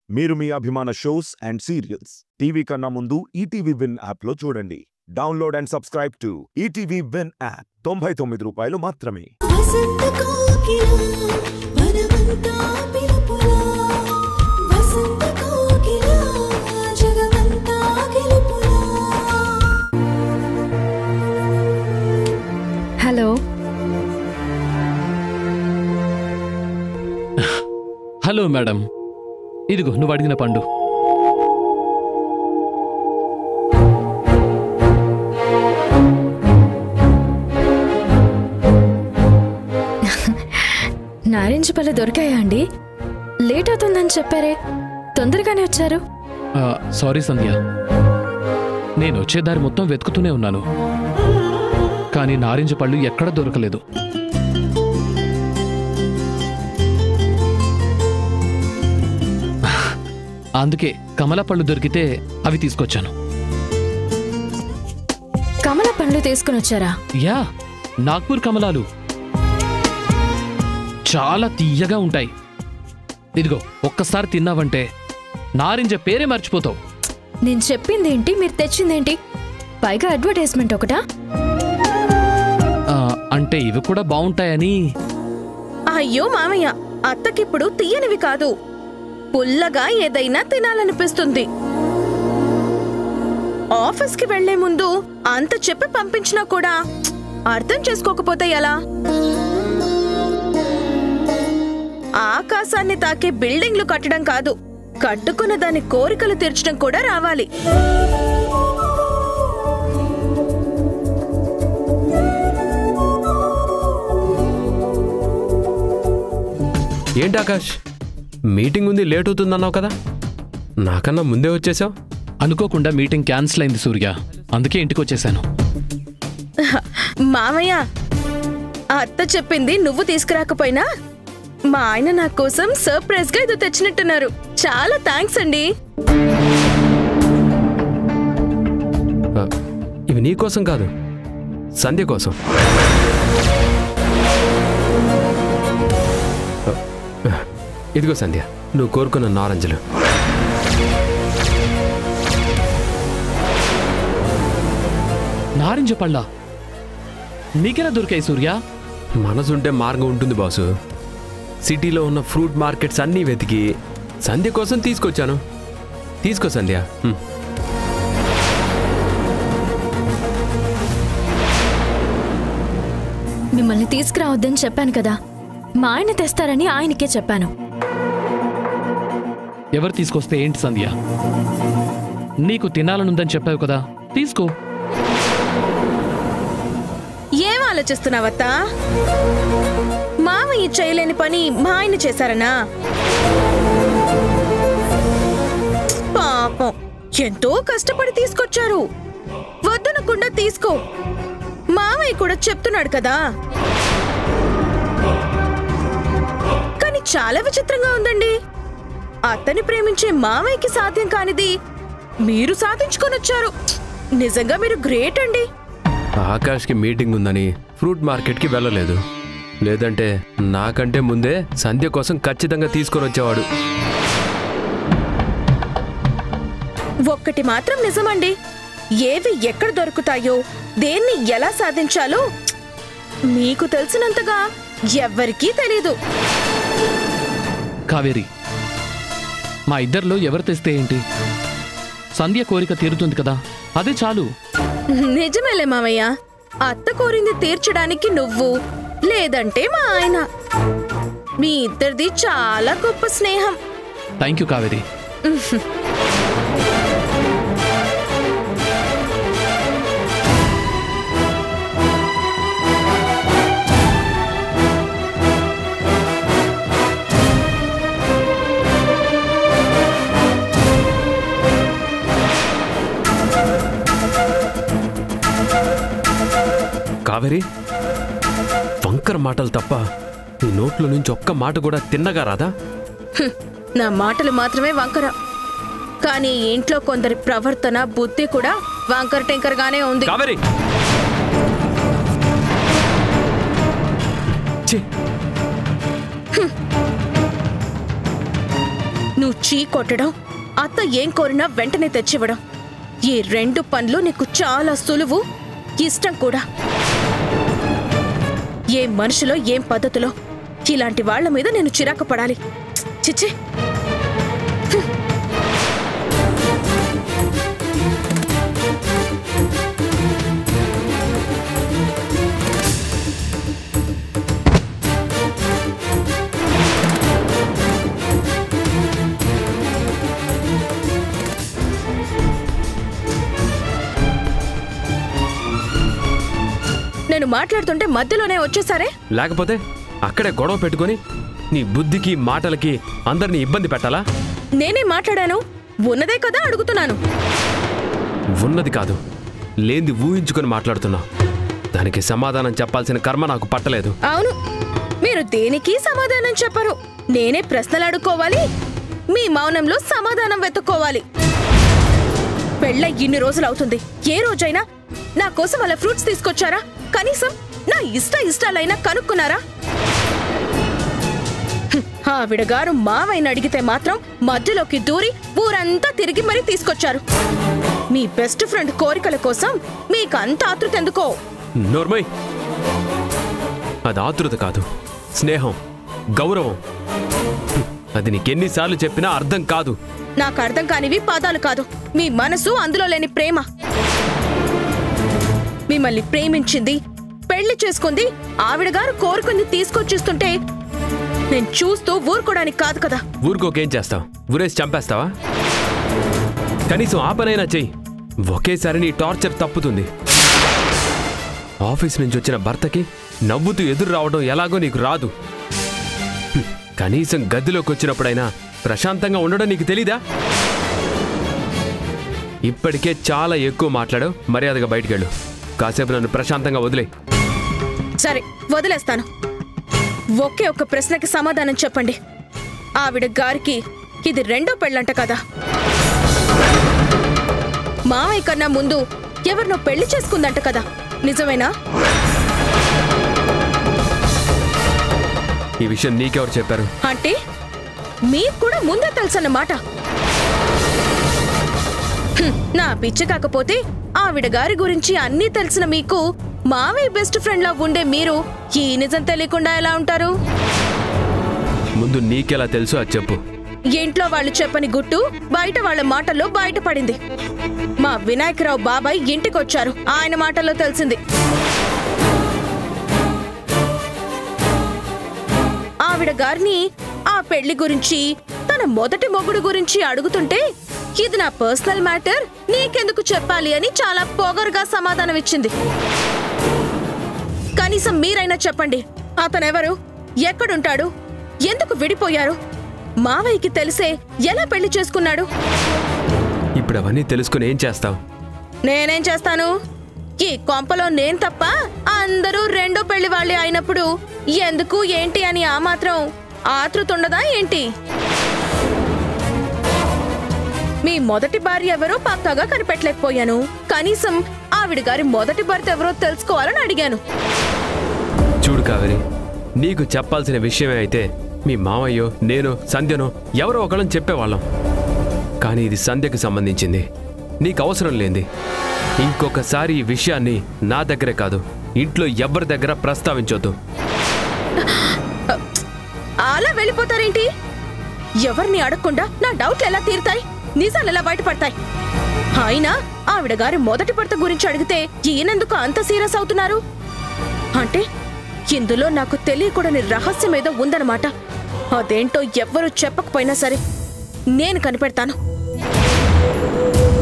మీరు మీ అభిమాన shows and serials TV కన్నా ముందు ఈటీవీ విన్ యాప్ లో చూడండి. Download and subscribe to ETV win app. 99 రూపాయలు మాత్రమే. హలో హలో మేడం, ఇదిగో నువ్వు అడిగిన పండు. నారింజ పళ్ళు దొరికాయా అండి? లేట్ అవుతుందని చెప్పారే, తొందరగానే వచ్చారు. సారీ సంధ్య, నేను వచ్చే దారి మొత్తం వెతుకుతూనే ఉన్నాను, కానీ నారింజ పళ్ళు ఎక్కడ దొరకలేదు. అందుకే కమల పళ్ళు దొరికితే అవి తీసుకొచ్చాను. కమల పండ్లు తీసుకుని వచ్చారా? యా, నాగ్పూర్ కమలాలు చాలా తీయగా ఉంటాయి. ఇదిగో ఒక్కసారి తిన్నావంటే నారింజ పేరే మర్చిపోతావు. నేను చెప్పిందేంటి, మీరు తెచ్చిందేంటి? పైగా అడ్వర్టైజ్మెంట్ ఒకటా? అంటే ఇవి కూడా బాగుంటాయని. అయ్యో మామయ్య, అత్తకిప్పుడు తీయనివి కాదు, పుల్లగా ఏదైనా తినాలనిపిస్తుంది. ఆఫీస్కి వెళ్లే ముందు అంత చెప్పి పంపించినా కూడా అర్థం చేసుకోకపోతే ఎలా? ఆకాశాన్ని తాకే బిల్డింగ్లు కట్టడం కాదు, కట్టుకున్న దాని కోరికలు తీర్చడం కూడా రావాలి. ఏంటి ఆకాష్, మీటింగ్ ఉంది, లేట్ అవుతుందన్నావు కదా, నాకన్నా ముందే వచ్చేసావు? అనుకోకుండా మీటింగ్ క్యాన్సిల్ అయింది సూర్య, అందుకే ఇంటికి వచ్చేసాను. మామయ్య, అత్త చెప్పింది నువ్వు తీసుకురాకపోయినా మా ఆయన నా కోసం సర్ప్రైజ్ గా ఇది తెచ్చినట్టున్నారు. చాలా థ్యాంక్స్ అండి. ఇవి నీ కోసం కాదు, సంధ్య కోసం. ఇదిగో సంధ్య, నువ్వు కోరుకున్న నారింజలు. నారింజ పళ్ళ నీకెలా దొరికాయి సూర్య? మనసుంటే మార్గం ఉంటుంది బాసు. సిటీలో ఉన్న ఫ్రూట్ మార్కెట్స్ అన్నీ వెతికి సంధ్య కోసం తీసుకొచ్చాను. తీసుకో సంధ్య. మిమ్మల్ని తీసుకురావద్దని చెప్పాను కదా, మా ఆయన తెస్తారని ఆయనకే చెప్పాను. ఎవరు తీసుకొస్తే ఏంటి సంధ్య? నీకు తినాలనుందని చెప్పావు కదా, తీసుకో. ఏం ఆలోచిస్తున్నావత్తా? మామయ్య చేయలేని పని మా ఆయన చేశారనా? పాపం, ఎంతో కష్టపడి తీసుకొచ్చారు, వద్దనకుండా తీసుకో. మామయ్య కూడా చెప్తున్నాడు కదా. కానీ చాలా విచిత్రంగా ఉందండి, అత్తని ప్రేమించే మామయ్యకి సాధ్యం కానిది మీరు సాధించుకొని వచ్చారు. నిజంగా మీరు గ్రేట్ అండి. ఆకాష్కి మీటింగ్ ఉందని ఫ్రూట్ మార్కెట్కి వెళ్ళలేదు, లేదంటే నాకంటే ముందే సంధ్య కోసం ఖచ్చితంగా తీసుకొని వచ్చేవాడు. ఒక్కటి మాత్రం నిజమండి, ఏవి ఎక్కడ దొరుకుతాయో, దేన్ని ఎలా సాధించాలో మీకు తెలిసినంతగా ఎవ్వరికీ తెలీదు. కావేరి, మా ఇద్దరిలో ఎవరు తెస్తే ఏంటి? సంధ్య కోరిక తీరుతుంది కదా, అదే చాలు. నిజమేలే మామయ్య, అత్త కోరింది తీర్చడానికి నువ్వు, లేదంటే మా ఆయన. మీ ఇద్దరిది చాలా గొప్ప స్నేహం. Thank you Kaveri. కావేరి, వంకర మాటలు తప్ప నీ నోట్లో నుంచి ఒక్క మాట కూడా తిన్నగా రాదా? నా మాటలు మాత్రమే వంకర, కానీ ఇంట్లో కొందరి ప్రవర్తన బుద్ధి కూడా వంకర టెంకర్గానే ఉంది. కావేరి, నువ్వు చీ కొట్టడం, అత్త ఏం కోరినా వెంటనే తెచ్చివ్వడం, ఈ 2 పనులు నీకు చాలా సులువు, ఇష్టం కూడా. ఏం మనుషులో ఏం పద్ధతిలో ఇలాంటి వాళ్ల మీద నేను చిరాకు పడాలి? చిచ్చి. నేను మాట్లాడుతుంటే మధ్యలోనే వచ్చేసారే? లేకపోతే అక్కడే గొడవ పెట్టుకొని నీ బుద్ధికి మాటలకి అందరినీ ఇబ్బంది పెట్టాలా? నేనే మాట్లాడాను, ఉన్నదే కదా అడుగుతున్నాను. ఉన్నది కాదు, లేంది ఊహించుకొని మాట్లాడుతున్నావు. దానికి సమాధానం చెప్పాల్సిన కర్మ నాకు పట్టలేదు. అవును, మీరు దేనికి సమాధానం చెప్పరు. నేనే ప్రశ్నలు అడుక్కోవాలి, మీ మౌనంలో సమాధానం వెతుక్కోవాలి. పెళ్ళై ఇన్ని రోజులు అవుతుంది, ఏ రోజైనా నా కోసం అలా ఫ్రూట్స్ తీసుకొచ్చారా? కనీసం నా ఇష్టాలైనా కనుక్కున్నారా? ఆవిడ గారు మావయ్యని అడిగితే మాత్రం మధ్యలోకి దూరి ఊరంతా తిరిగి మరీ తీసుకొచ్చారు. మీ బెస్ట్ ఫ్రెండ్ కోరికల కోసం మీకు అంత ఆతృత ఎందుకో? నోర్మయ్, అది ఆతృత కాదు, స్నేహం, గౌరవం. అది నీకెన్నిసార్లు చెప్పినా అర్థం కాదు. నాకు అర్థం కానివి పాదాలు కాదు, మీ మనసు, అందులో లేని ప్రేమ. మిమ్మల్ని ప్రేమించింది, పెళ్లి చేసుకుంది, ఆవిడ గారు కోరుకుంది తీసుకొచ్చిస్తుంటే నేను చూస్తూ ఊరుకోవడానికి కాదు కదా. ఊరుకోకేం చేస్తావు? ఊరేసి చంపేస్తావా? కనీసం ఆ పనైనా చెయ్యి. ఒకేసారి నీ టార్చర్ తప్పుతుంది. ఆఫీస్ నుంచి వచ్చిన భర్తకి నవ్వుతూ ఎదురు రావడం ఎలాగో నీకు రాదు. కనీసం గదిలోకి వచ్చినప్పుడైనా ప్రశాంతంగా ఉండడం నీకు తెలీదా? ఇప్పటికే చాలా ఎక్కువ మాట్లాడావు. మర్యాదగా బయటికెళ్ళు. కాసేపు నన్ను ప్రశాంతంగా వదిలే. సరే, వదిలేస్తాను. ఒకే ఒక్క ప్రశ్నకి సమాధానం చెప్పండి. ఆవిడ గారికి ఇది 2వ పెళ్ళంట కదా? మావయ్య కన్నా ముందు ఎవరినో పెళ్లి చేసుకుందంట కదా, నిజమేనా? ఈ విషయం నీకెవరు చెప్పారు? అంటే మీకు కూడా ముందే తెలుసన్నమాట. నా పిచ్చి కాకపోతే ఆవిడ గారి గురించి అన్నీ తెలిసిన మీకు మావయ్య బెస్ట్ ఫ్రెండ్ లా ఉండే మీరు ఈ నిజం తెలియకుండా ఎలా ఉంటారు? ముందు నీకెలా తెలుసు అది చెప్పు. ఇంట్లో వాళ్ళు చెప్పని గుట్టు బయట వాళ్ళ మాటల్లో బయటపడింది. మా వినాయకరావు బాబాయ్ ఇంటికొచ్చారు, ఆయన మాటల్లో తెలిసింది. ఆవిడ గారిని ఆ పెళ్లి గురించి, తన మొదటి మొగుడు గురించి అడుగుతుంటే ఇది నా పర్సనల్ మ్యాటర్, నీకెందుకు చెప్పాలి అని చాలా పొగరుగా సమాధానం ఇచ్చింది. కనీసం మీరైనా చెప్పండి, అతనెవరు, ఎక్కడుంటాడు, ఎందుకు విడిపోయారు, మావయ్యకి తెలిసే ఎలా పెళ్లి చేసుకున్నాడు? ఇప్పుడు అవన్నీ తెలుసుకుని ఏం చేస్తావు? నేనేం చేస్తాను? ఈ కొంపలో నేను తప్ప అందరూ 2వ పెళ్లి వాళ్ళే అయినప్పుడు ఎందుకు ఏంటి అని ఆ మాత్రం ఆతృతుండదా ఏంటి? మీ మొదటి భార్య ఎవరో పక్కాగా కనిపెట్టలేకపోయాను. కనీసం ఆవిడ గారి మొదటి భర్త ఎవరో తెలుసుకోవాలని అడిగాను. చూడు కావేరి, నీకు చెప్పాల్సిన విషయమే అయితే మీ మావయ్యో, నేను, సంధ్యనో ఎవరో ఒకళ్ళని చెప్పేవాళ్ళం. కానీ ఇది సంధ్యకి సంబంధించింది, నీకు అవసరం లేంది. ఇంకొకసారి ఈ విషయాన్ని నా దగ్గరే కాదు, ఇంట్లో ఎవరి దగ్గర ప్రస్తావించొద్దు. అలా వెళ్ళిపోతారేంటి? ఎవరిని అడగకుండా నా డౌట్లు ఎలా తీరుతాయి, నిజాలు ఎలా బయటపడతాయి? అయినా ఆవిడ గారి మొదటి భర్త గురించి అడిగితే ఈయనెందుకు అంత సీరియస్ అవుతున్నారు? అంటే ఇందులో నాకు తెలియకూడని రహస్యం ఏదో ఉందన్నమాట. అదేంటో ఎవ్వరూ చెప్పకపోయినా సరే నేను కనిపెడతాను.